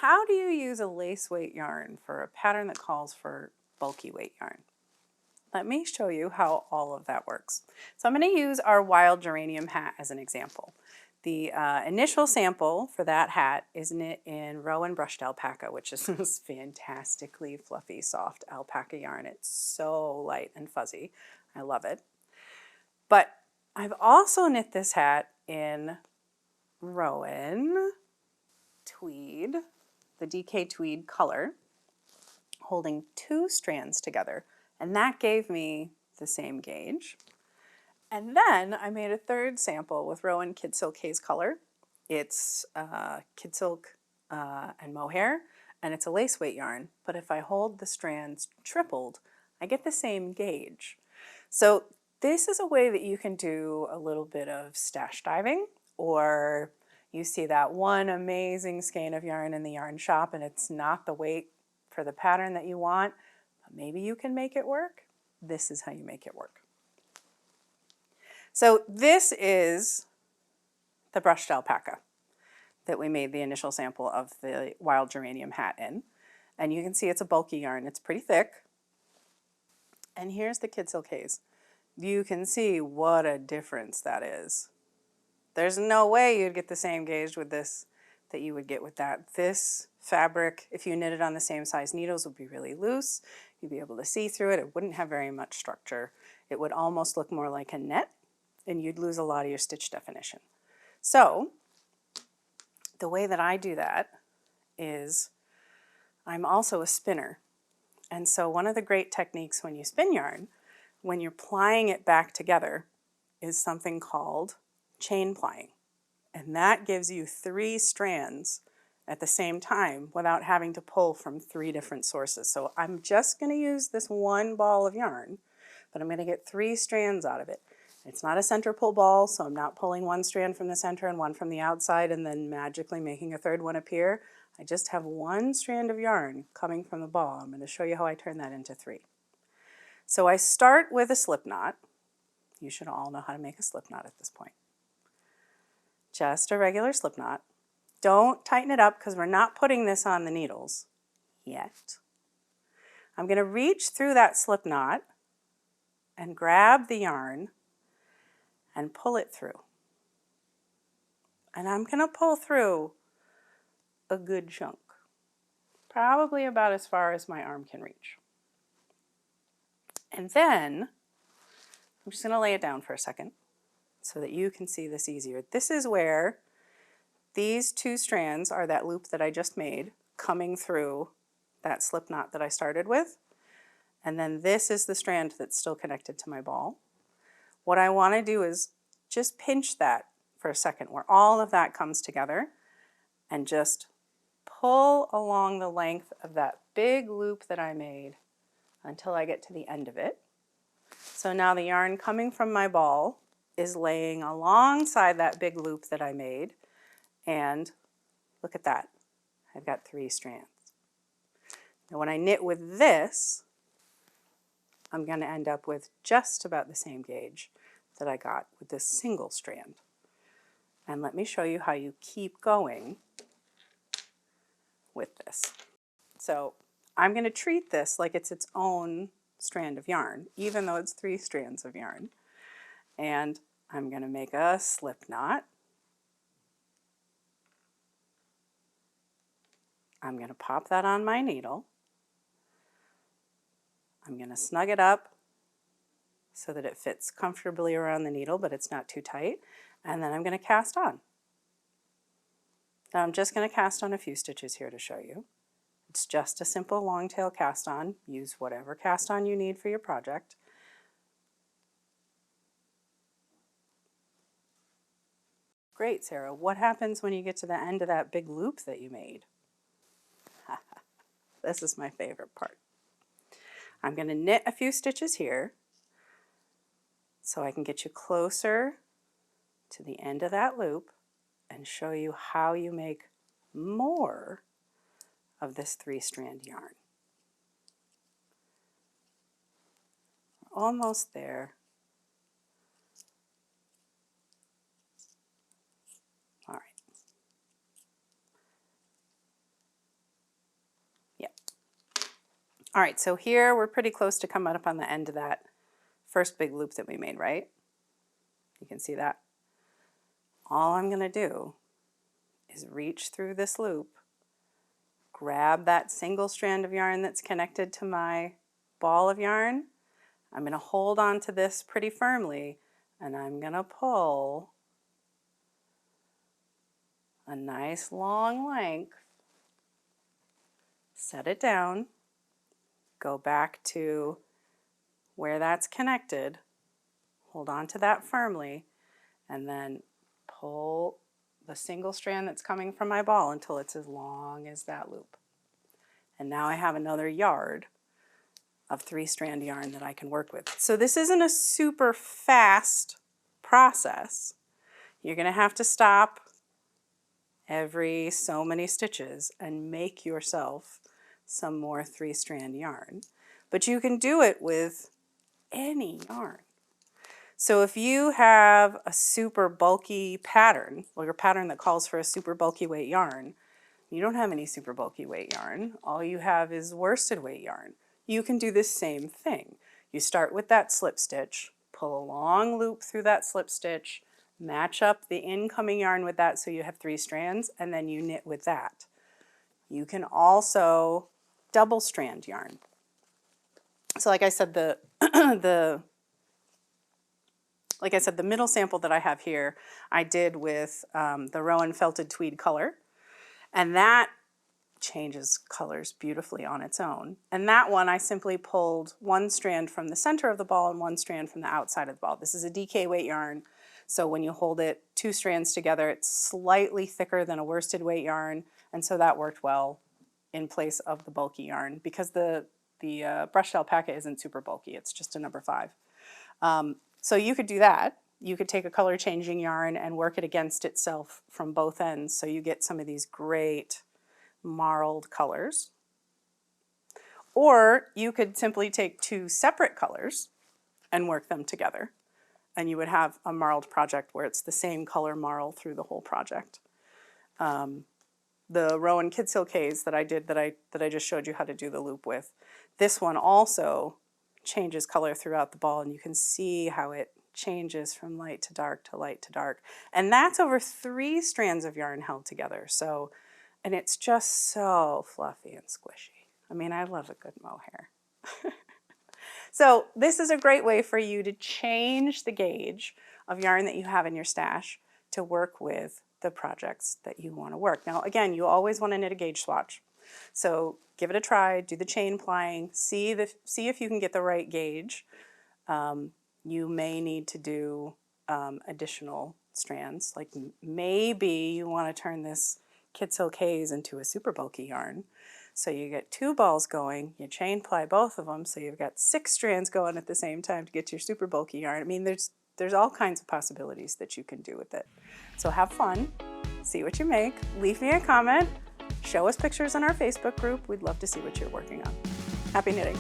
how do you use a lace weight yarn for a pattern that calls for bulky weight yarn? Let me show you how all of that works. So I'm going to use our wild geranium hat as an example. The initial sample for that hat is knit in Rowan brushed alpaca, which is this fantastically fluffy, soft alpaca yarn. It's so light and fuzzy. I love it. But I've also knit this hat in Rowan tweed, the DK tweed color, holding 2 strands together. And that gave me the same gauge. And then I made a third sample with Rowan Kid Silk Haze color. It's Kid Silk and mohair, and it's a lace weight yarn. But if I hold the strands tripled, I get the same gauge. So this is a way that you can do a little bit of stash diving, or you see that one amazing skein of yarn in the yarn shop and it's not the weight for the pattern that you want, but maybe you can make it work. This is how you make it work. So this is the brushed alpaca that we made the initial sample of the wild geranium hat in. And you can see it's a bulky yarn. It's pretty thick. And here's the Kid Silk Haze. You can see what a difference that is. There's no way you'd get the same gauge with this that you would get with that. This fabric, if you knit it on the same size needles, would be really loose. You'd be able to see through it. It wouldn't have very much structure. It would almost look more like a net, and you'd lose a lot of your stitch definition. So the way that I do that is I'm also a spinner. And so one of the great techniques when you spin yarn, when you're plying it back together, is something called chain plying. And that gives you 3 strands at the same time without having to pull from 3 different sources. So I'm just going to use this one ball of yarn, but I'm going to get 3 strands out of it. It's not a center pull ball, so I'm not pulling one strand from the center and one from the outside and then magically making a third one appear. I just have 1 strand of yarn coming from the ball. I'm going to show you how I turn that into 3. So I start with a slip knot. You should all know how to make a slip knot at this point. Just a regular slip knot. Don't tighten it up because we're not putting this on the needles yet. I'm going to reach through that slip knot and grab the yarn and pull it through. And I'm going to pull through a good chunk, probably about as far as my arm can reach. And then I'm just going to lay it down for a second so that you can see this easier. This is where these 2 strands are that loop that I just made coming through that slip knot that I started with. And then this is the strand that's still connected to my ball. What I want to do is just pinch that for a second where all of that comes together and just pull along the length of that big loop that I made until I get to the end of it. So now the yarn coming from my ball is laying alongside that big loop that I made, and look at that. I've got 3 strands. Now when I knit with this, I'm going to end up with just about the same gauge that I got with this single strand. And let me show you how you keep going with this. So I'm going to treat this like it's its own strand of yarn, even though it's 3 strands of yarn. And I'm going to make a slip knot. I'm going to pop that on my needle. I'm going to snug it up so that it fits comfortably around the needle, but it's not too tight. And then I'm going to cast on. Now I'm just going to cast on a few stitches here to show you. It's just a simple long tail cast on. Use whatever cast on you need for your project. Great, Sarah. What happens when you get to the end of that big loop that you made? This is my favorite part. I'm going to knit a few stitches here so I can get you closer to the end of that loop and show you how you make more of this 3-strand yarn. Almost there. All right. All right, so here we're pretty close to coming up on the end of that first big loop that we made, right? You can see that. All I'm going to do is reach through this loop, grab that single strand of yarn that's connected to my ball of yarn. I'm going to hold on to this pretty firmly, and I'm going to pull a nice long length, set it down, go back to where that's connected, hold on to that firmly, and then pull the single strand that's coming from my ball until it's as long as that loop. And now I have another yard of 3-strand yarn that I can work with. So this isn't a super fast process. You're going to have to stop every so many stitches and make yourself some more 3-strand yarn. But you can do it with any yarn. So if you have a super bulky pattern, or your pattern that calls for a super bulky weight yarn, you don't have any super bulky weight yarn, all you have is worsted weight yarn. You can do the same thing. You start with that slip stitch, pull a long loop through that slip stitch, match up the incoming yarn with that so you have 3 strands, and then you knit with that. You can also double strand yarn. So like I said, the middle sample that I have here, I did with the Rowan Felted Tweed color, and that changes colors beautifully on its own. And that one, I simply pulled 1 strand from the center of the ball and 1 strand from the outside of the ball. This is a DK weight yarn, so when you hold it 2 strands together, it's slightly thicker than a worsted weight yarn, and so that worked well in place of the bulky yarn because the brushed alpaca isn't super bulky, it's just a number 5. So you could do that. You could take a color changing yarn and work it against itself from both ends so you get some of these great marled colors. Or you could simply take 2 separate colors and work them together, and you would have a marled project where it's the same color marl through the whole project. The Rowan Kid Silk Haze that I did that I just showed you how to do the loop with, this one also changes color throughout the ball, and you can see how it changes from light to dark to light to dark. And that's over 3 strands of yarn held together. So, and it's just so fluffy and squishy. I mean, I love a good mohair. So this is a great way for you to change the gauge of yarn that you have in your stash to work with the projects that you want to work. Now, again, you always want to knit a gauge swatch. So give it a try, do the chain plying, see if you can get the right gauge. You may need to do additional strands, like maybe you want to turn this Kid Silk Haze into a super bulky yarn. So you get 2 balls going, you chain ply both of them, so you've got 6 strands going at the same time to get your super bulky yarn. I mean, there's all kinds of possibilities that you can do with it. So have fun, see what you make, leave me a comment, show us pictures on our Facebook group. We'd love to see what you're working on. Happy knitting.